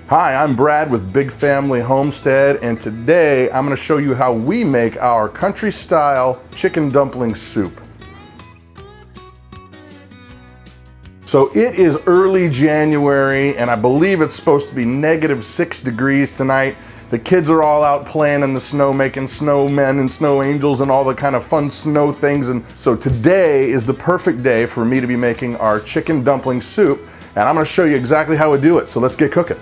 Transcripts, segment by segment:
Hi, I'm Brad with Big Family Homestead, and today I'm going to show you how we make our country-style chicken dumpling soup. So it is early January, and I believe it's supposed to be -6 degrees tonight. The kids are all out playing in the snow, making snowmen and snow angels and all the kind of fun snow things. And so today is the perfect day for me to be making our chicken dumpling soup, and I'm going to show you exactly how we do it. So let's get cooking.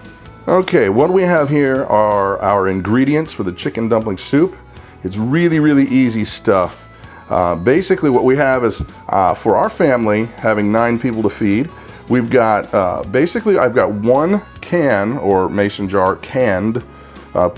Okay, what we have here are our ingredients for the chicken dumpling soup. It's really easy stuff. Basically what we have is, for our family, having 9 people to feed, we've got, I've got 1 can, or mason jar canned,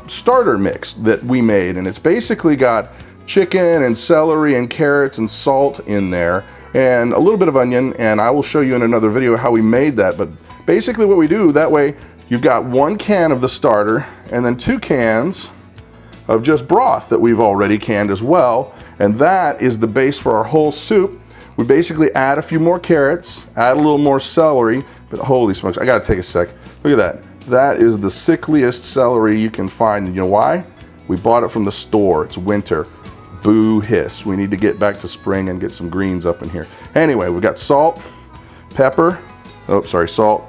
starter mix that we made. And it's basically got chicken and celery and carrots and salt in there, and a little bit of onion, and I will show you in another video how we made that. But basically what we do, that way, you've got 1 can of the starter and then 2 cans of just broth that we've already canned as well. And that is the base for our whole soup. We basically add a few more carrots, add a little more celery, but holy smokes, I gotta take a sec. Look at that. That is the sickliest celery you can find. And you know why? We bought it from the store. It's winter. Boo hiss. We need to get back to spring and get some greens up in here. Anyway, we've got salt, pepper, salt,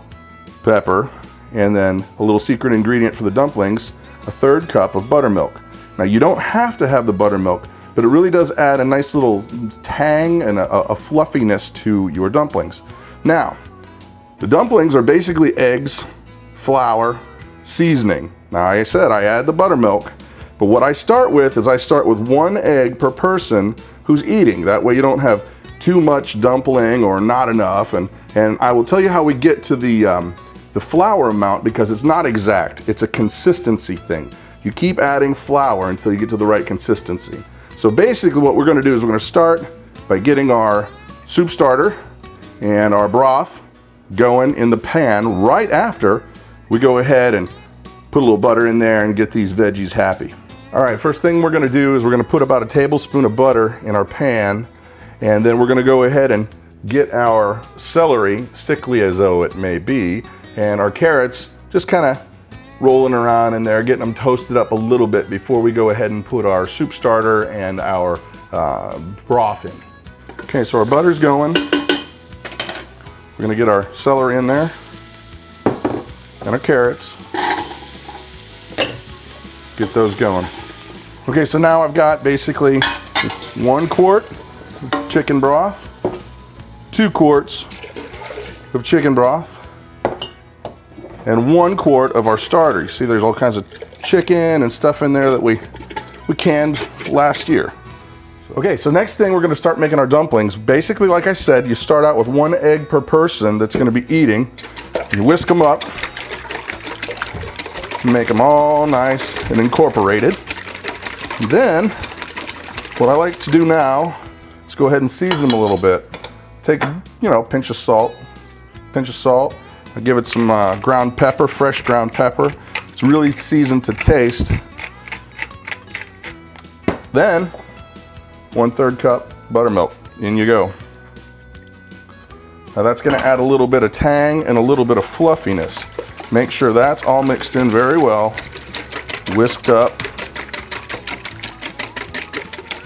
pepper, and then a little secret ingredient for the dumplings, a 1/3 cup of buttermilk. Now you don't have to have the buttermilk, but it really does add a nice little tang and a fluffiness to your dumplings. Now, the dumplings are basically eggs, flour, seasoning. Now I said I add the buttermilk, but what I start with is I start with 1 egg per person who's eating. That way you don't have too much dumpling or not enough, and I will tell you how we get to the flour amount, because it's not exact. It's a consistency thing. You keep adding flour until you get to the right consistency. So basically what we're going to do is we're going to start by getting our soup starter and our broth going in the pan right after we go ahead and put a little butter in there and get these veggies happy. All right, first thing we're going to do is we're going to put about a tablespoon of butter in our pan, and then we're going to go ahead and get our celery, sickly as though it may be, and our carrots just kind of rolling around in there, getting them toasted up a little bit before we go ahead and put our soup starter and our broth in. Okay, so our butter's going. We're gonna get our celery in there and our carrots. Get those going. Okay, so now I've got basically 1 quart of chicken broth, 2 quarts of chicken broth, and 1 quart of our starter. You see there's all kinds of chicken and stuff in there that we canned last year. Okay, so next thing we're gonna start making our dumplings. Basically, like I said, you start out with 1 egg per person that's gonna be eating. You whisk them up, make them all nice and incorporated. And then, what I like to do now is go ahead and season them a little bit. Take, pinch of salt. I give it some ground pepper, fresh ground pepper. It's really seasoned to taste. Then, 1/3 cup buttermilk. In you go. Now that's going to add a little bit of tang and a little bit of fluffiness. Make sure that's all mixed in very well, whisked up.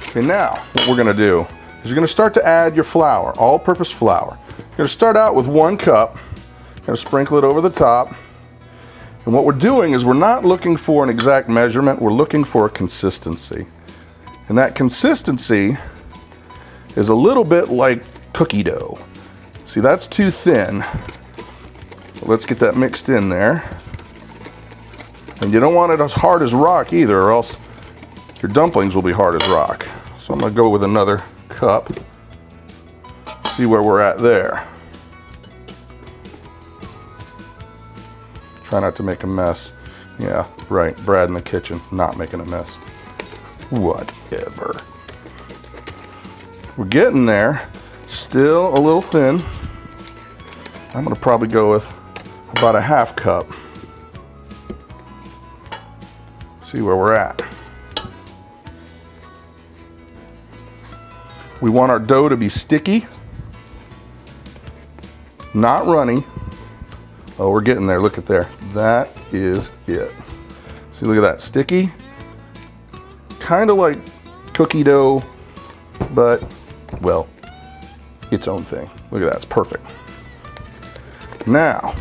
Okay, now what we're going to do is you're going to start to add your flour, all-purpose flour. You're going to start out with 1 cup. Going to sprinkle it over the top. And what we're doing is we're not looking for an exact measurement, we're looking for a consistency. And that consistency is a little bit like cookie dough. See, that's too thin. Let's get that mixed in there. And you don't want it as hard as rock either, or else your dumplings will be hard as rock. So I'm going to go with another cup. See where we're at there. Try not to make a mess. Yeah, right, Brad in the kitchen, not making a mess. Whatever. We're getting there. Still a little thin. I'm gonna probably go with about a 1/2 cup. See where we're at. We want our dough to be sticky, not runny. Oh, we're getting there, look at there. that is it. See, look at that, sticky. Kind of like cookie dough, but, well, its own thing. Look at that, it's perfect. Now,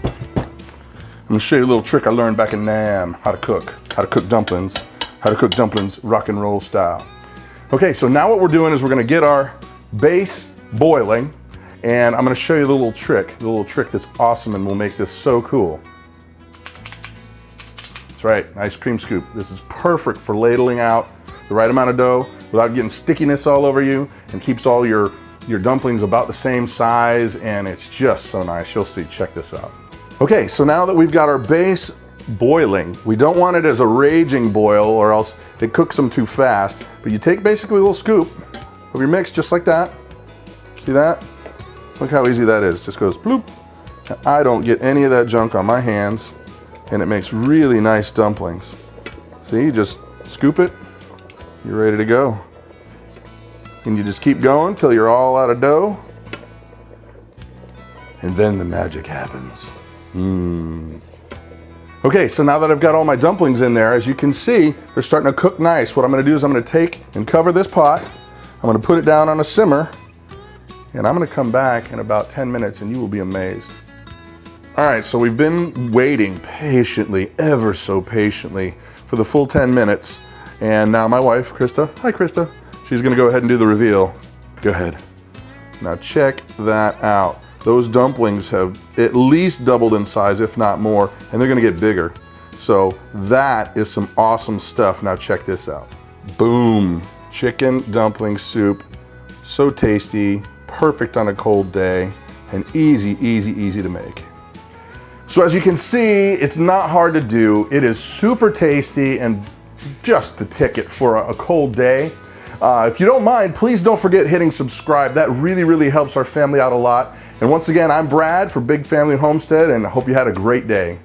I'm gonna show you a little trick I learned back in Nam, how to cook dumplings, rock and roll style. Okay, so now what we're doing is we're gonna get our base boiling, and I'm gonna show you the little trick that's awesome and will make this so cool. That's right, ice cream scoop. This is perfect for ladling out the right amount of dough without getting stickiness all over you, and keeps all your dumplings about the same size, and it's just so nice. You'll see, check this out. Okay, so now that we've got our base boiling, we don't want it as a raging boil or else it cooks them too fast, but you take basically a little scoop of your mix just like that. See that? Look how easy that is. Just goes bloop. I don't get any of that junk on my hands, and it makes really nice dumplings. See, you just scoop it, you're ready to go. And you just keep going till you're all out of dough. And then the magic happens. Okay, so now that I've got all my dumplings in there, as you can see, they're starting to cook nice. What I'm gonna do is I'm gonna take and cover this pot. I'm gonna put it down on a simmer, and I'm gonna come back in about 10 minutes and you will be amazed. All right, so we've been waiting patiently, ever so patiently, for the full 10 minutes. And now my wife, Christa, hi Christa, she's gonna go ahead and do the reveal. Go ahead. Now check that out. Those dumplings have at least doubled in size, if not more, and they're gonna get bigger. So that is some awesome stuff. Now check this out. Boom, chicken dumpling soup. So tasty, perfect on a cold day, and easy, easy, easy to make. So as you can see, it's not hard to do. It is super tasty and just the ticket for a cold day. If you don't mind, please don't forget hitting subscribe. That really, really helps our family out a lot. And once again, I'm Brad for Big Family Homestead, and I hope you had a great day.